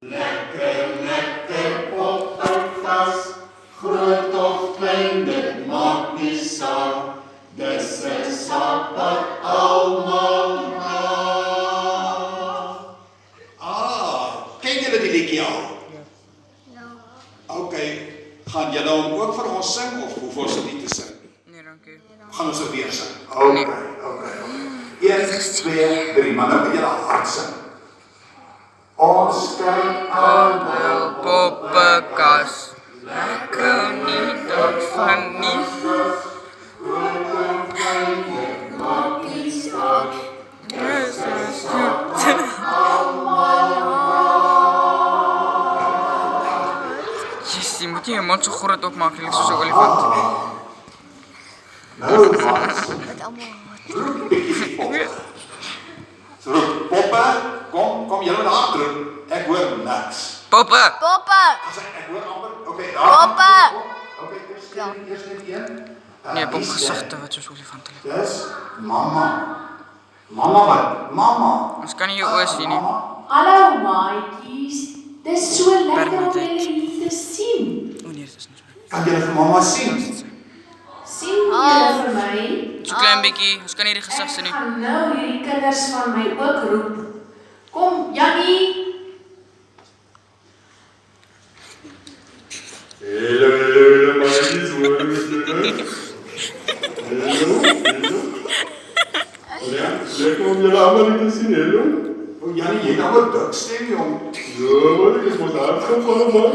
Lekker, lekker poppenkast, groot of klein, dit maak nie saak. Dis 'n saak wat almal maak. Ken julle die liedjie al? Ja. OK, gaan julle hom ook vir ons sing of hoef ons dit nie te sing nie? Nee, dankie. Gaan ons dit weer sing? OK. 1, 2, 3, maar nou moet julle hard sing. Ons kyk aan Wel poppenkast, ek hou nie daarvan nie. Jessie, moet jy jou mond so groot opmaak, lyk soos 'n olifant. Nou vas. Met allemaal So, poppe, kom julle daar terug. Ek hoor niks. Poppe! Poppe! Ek hoor amper. OK, Poppe! OK, eers net een. Nee, popgesigte wat soos olifante lyk. Dis mamma. Mamma wat? Mamma. Ons kan nie jou oë sien nie. Hallo maatjies, dis so lekker om Bernadette. julle hier te sien. O nee, dit is nie so. Kan julle vir mamma sien? Sien julle vir my? So klein bietjie, ons kan nie die gesig sien nie. Ek gaan nou hierdie kinders van my ook roep. Kom, Jannie. Hallo, maatjies, hoor jy dit? Hallo. Ja, lekker om julle almal te sien, hallo. O, Jannie, jy het nou 'n dik stem, jong. Ja, maar ek is mos hard gevallen, man.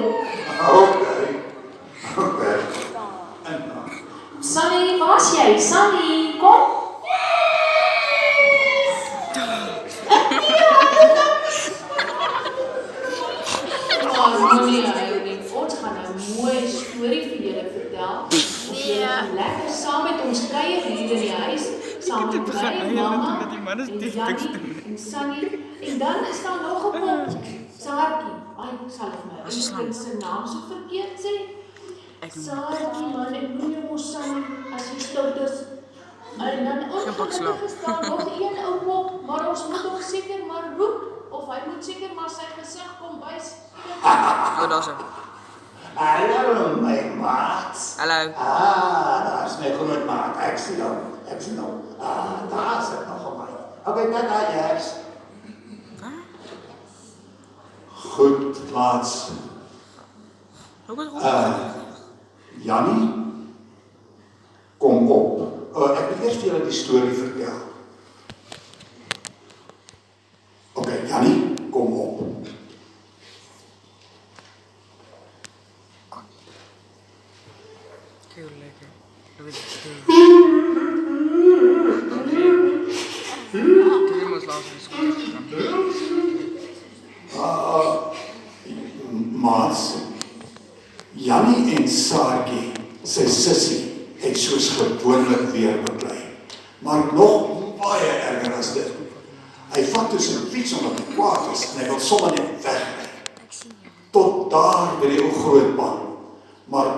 OK. En dan? Sunny, waar's jy? Sunny, kom. Moenie huil nie. Ons gaan nou 'n mooi storie vir julle vertel. Of julle lekker saam met ons kuier hier in die huis, saam met my mamma en Jannie en Sunny. En dan is daar nog 'n pop, Saartjie. Ai, ek sal my kind se naam so verkeerd sê. Saartjie, man, ek noem jou mos Sunny as jy stout is. En dan ongelukkig is daar nog een ou pop, maar ons moet hom seker maar roep, of hy moet seker maar sy gesig kom wys. O, daar's hy. Hallo, my maat. Hallo. Daar is my groot maat. Ek sien hom. Daar is ek nog op my. OK, daar jy's. Goed, plaas. Hoe goed? Jannie, kom op. Ek wil eers vir julle die storie vertel. OK, Jannie, kom op. Heel lekker. Doe het stil. Dit moet laat wees. Maats, Jannie en Saartjie, sy sussie, het soos gewoonlik weer beklei. Maar nog baie erger as dit. Hy vat toe sy fiets omdat hy kwaad is en hy wil sommer net wegry. Tot daar by die ou grootbaan. Maar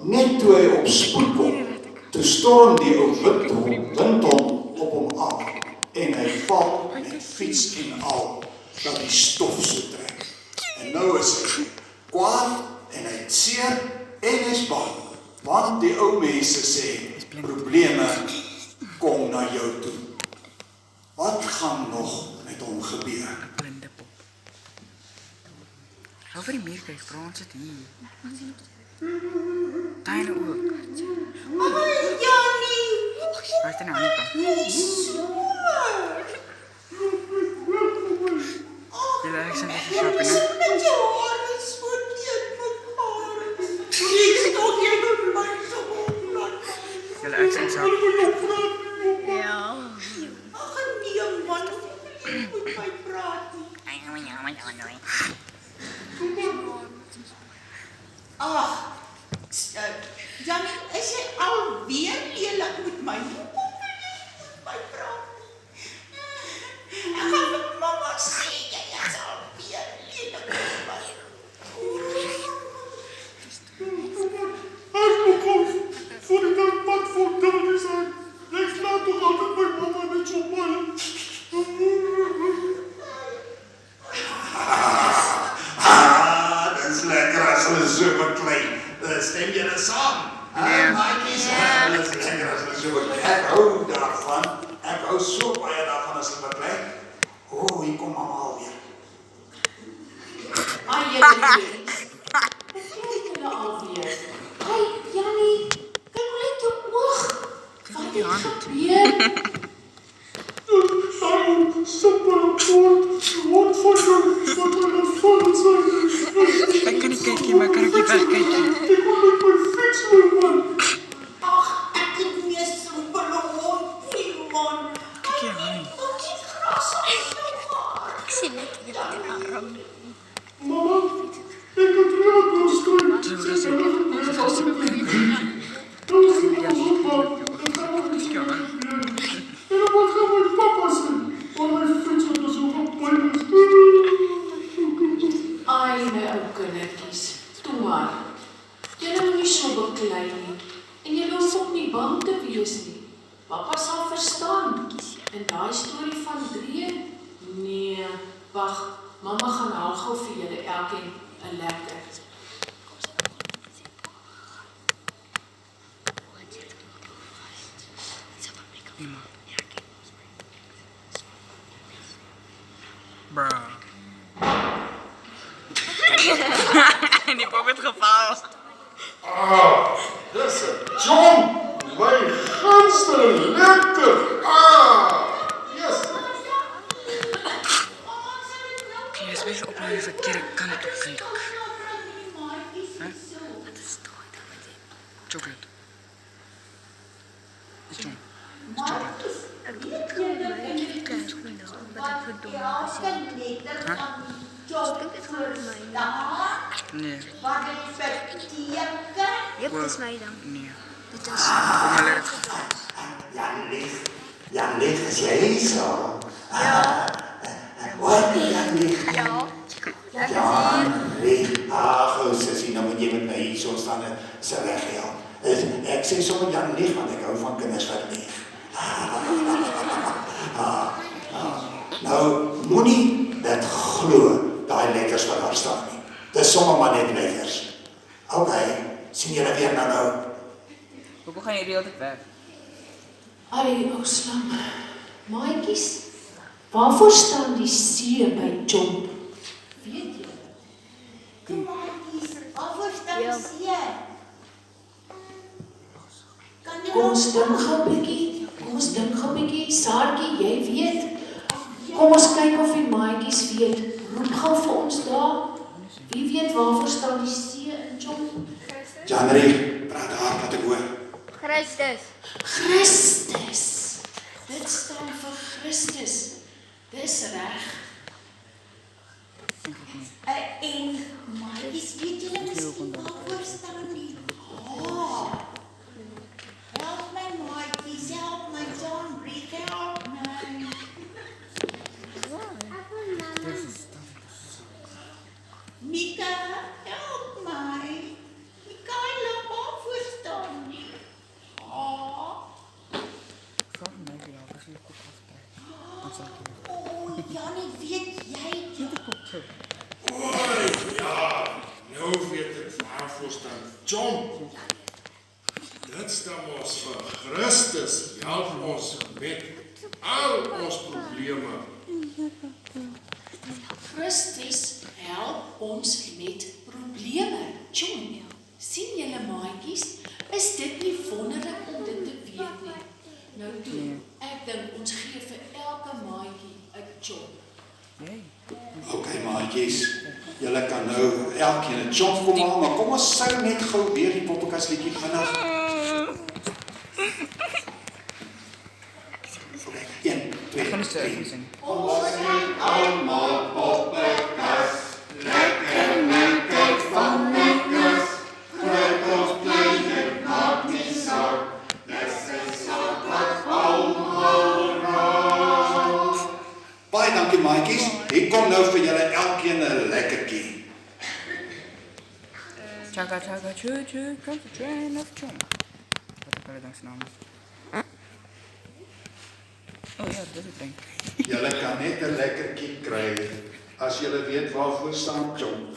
net toe hy op spoed kom, toe storm die ou windhond op hom af en hy val met fiets en al, dat die stof so trek. En nou is hy kwaad en hy het seer en hy is bang, want die ou mense sê, probleme kom na jou toe. Wat gaan nog met hom gebeur? Blinde pop. Hou vir die muur kyk, vra ons dit hier. Tyne ook. Ai, Jannie! Waar is die nou nie? Julle ek sien dit vir shopping, né? Met jou hare so teen mekaar. Ek stok jy met my so oplat. Julle ek sien so. Ja. Ag nee man, jy moet my praat nie. Ag, Jannie, is jy alweer lelik met my? Hoekom wil jy met my praat? Ek gaan vir mamma sê jy is alweer lelik met my. Voor ik dat pad voor Tony zijn. Ik slaap toch altijd bij mama met zo'n man. so beklei. Stem julle saam? Nee. Maatjies, hulle is lekker as hulle so beklei. Ek hou daarvan. Ek hou so baie daarvan as hulle beklei. Hier kom mama alweer. Ai, julle weet. Wat julle alweer? Ai, Jannie, kyk hoe lyk jou oog. Wat het gebeur? Ek kan nie kyk nie, maar kan ek nie wegkyk nie. Ag, ek het nie simpele hond nie, man. Kyk jy aan. Wat is gras op jou haar? Ek sien net hier in haar arm. Ai, my ou kindertjies, toe maar. Julle moet nie so beklei nie. En julle hoef ook nie bang te wees nie. Papa sal verstaan. En daai storie van 3? Nee, wag. Mamma gaan haal gou vir julle elkeen 'n lekker. Bruh. Die pop het geval. Dis 'n John, my gunsteling lekker. Yes. Jy is best op die verkeerde kant op kyk. Chocolate. Dis John. Dis chocolate. Ek het kleins vandag, wat ek verdomme gesien. Nee. Wat het beteken? Jep, dis my dan. Nee. Dit is Kom hulle het geval. Jan Lief, is jy hier so? Wat, Jan Lief? ja. Ek is hier. Jan Lief, ou sussie, nou moet jy met my hier so staan en se wegjaag. Ek sê sommer Jan Lief, want ek hou van kinders wat lief. Nou, moenie dit glo, daai letters wat daar staan nie. Dis sommer maar net letters. Okay, sien julle weer nou. Hoekom gaan jy die hele tyd weg? Ai, ou slang. Maatjies, waarvoor staan die C by Jomp? Weet jy? Kom maar, kies. Waarvoor staan Ja. sie? Kan jy Kom ons dink gou 'n bietjie. Kom ons dink gou 'n bietjie. Saartjie, jy weet. Kom ons kyk of die maatjies weet. Roep gou vir ons daar. Wie weet waarvoor staan die C in Jomp? Jan Lief, praat hard wat ek hoor. Christus. Christus. Dit staan vir Christus. Dis reg. en maatjies, weet julle miskien waarvoor staan die H? Help my maatjies, help my John, breathe help my. Mika, help my. Mikaela, waarvoor staan die H? Vraag my vir jou, as jy kop aftrek. Dan sal ek jou. Oh, Jannie, weet jy? Nou weet ek waarvoor staan John. Dit staan ons vir Christus, help ons met al ons probleme. Christus help ons met probleme. John, sien julle maatjies, is dit nie wonderlik om dit te weet nie? Nou toe, ek dink ons gee vir elke maatjie 'n job. Nee. Okay maatjies, julle kan nou elkeen 'n chop kom haal, maar kom ons sing net gou weer die poppekas liedjie vinnig. Okay, 1, 2, Ek gaan nie 3. sing. Baie dankie maatjies. Hier kom nou vir julle elkeen 'n lekkertjie. Chaka chaka choo choo, comes the train of John. Wat ek hulle dank se naam is. Oh ja, dis 'n ding. Julle kan net 'n lekkertjie kry as julle weet waarvoor staan chop.